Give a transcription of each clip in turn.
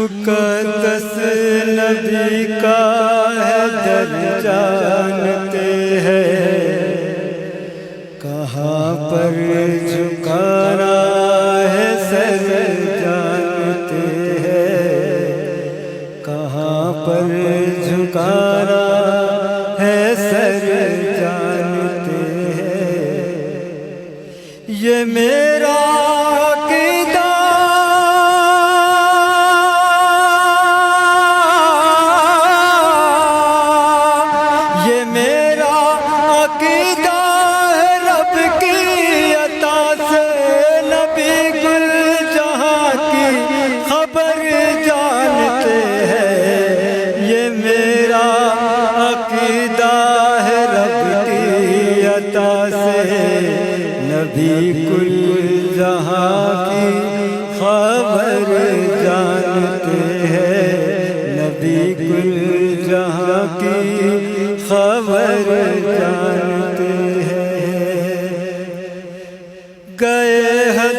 مقدس نبی کا ہے در جانتے ہیں، کہاں پر جھکانا ہے سر جانتے ہیں، کہاں پر جھکانا ہے سر جانتے ہیں۔ یہ میرا نبی کل جہاں کی خبر جانتے ہیں، نبی کل جہاں کی خبر جانتے ہیں۔ گئے حد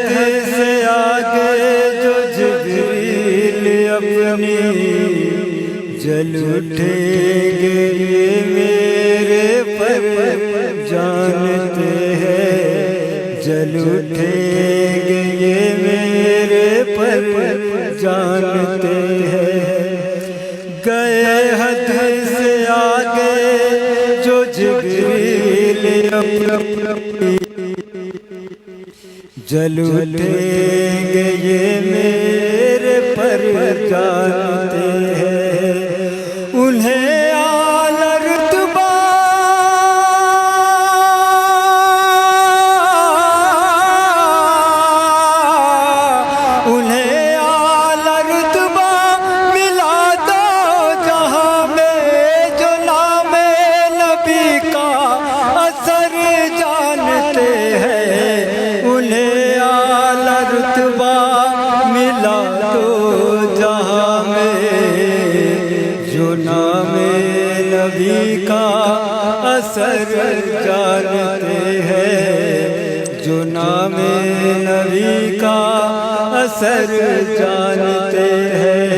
سے آگے جو جبریل اپنی، جل اٹھیں گے یہ میرے پر جانتے ہیں، جل اٹھیں گے یہ میرے پر جانتے ہیں۔ گئے حد سے آگے جو جبریل اپنی، جل اٹھیں گے یہ میرے پر جانتے ہیں۔ انہیں نبی کا اثر جانتے ہیں، جو نام نبی کا اثر جانتے ہیں۔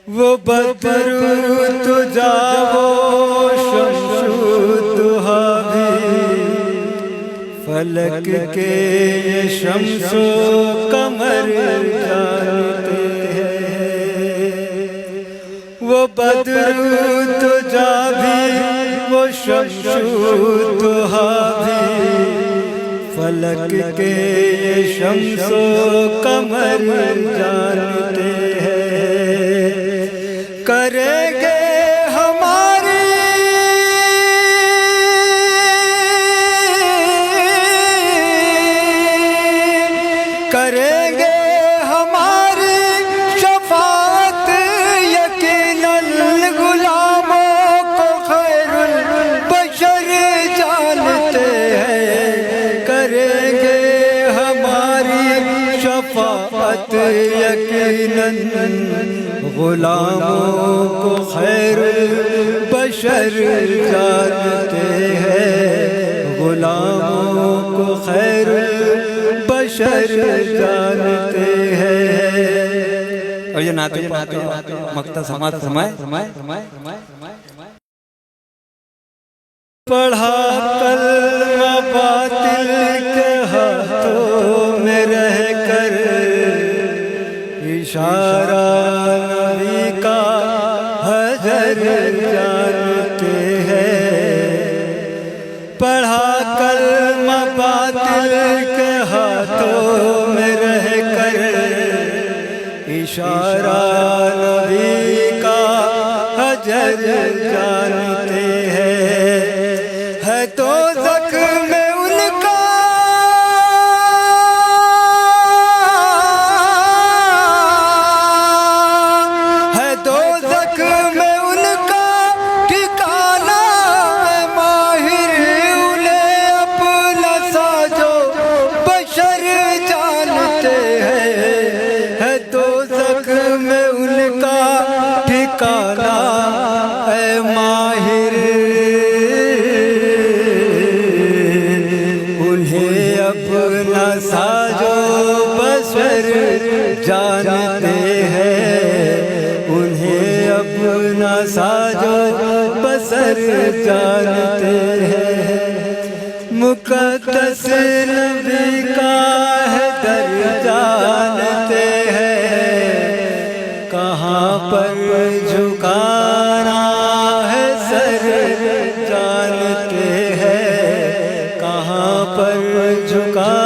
وہ بدر تو جاؤ شمس دہا بھی، فلک کے یہ شمس و قمر جانتے ہیں۔ وہ بدر تو جا بھی، وہ شمس دہا بھی، فلک کے یہ شمس و قمر جانتے ہیں۔ کریں گے یقیناً غلاموں کو خیر البشر جانتے ہیں، غلاموں کو خیر البشر جانتے ہیں۔ اور یہ نعت پاک مقطع سماعت فرمائے۔ پڑھا کلمہ باطل کے ہاتھوں میں رہ کر، اشارہ نبی کا حجر جانتے ہیں۔ پڑھا کلمہ باطل کے ہاتھوں میں رہ کر، اشارہ نبی کا حجر جانتے ہیں۔ ہے تو زخم ان کا ٹھکانہ اے ماہر جانتے ہیں، انہیں اپنا ساجو بسر جانتے ہیں، مقدس نبی کا ہے در جانتے ہیں، کہاں پر جھکانا ہے سر جانتے ہیں، کہاں پر جھکانا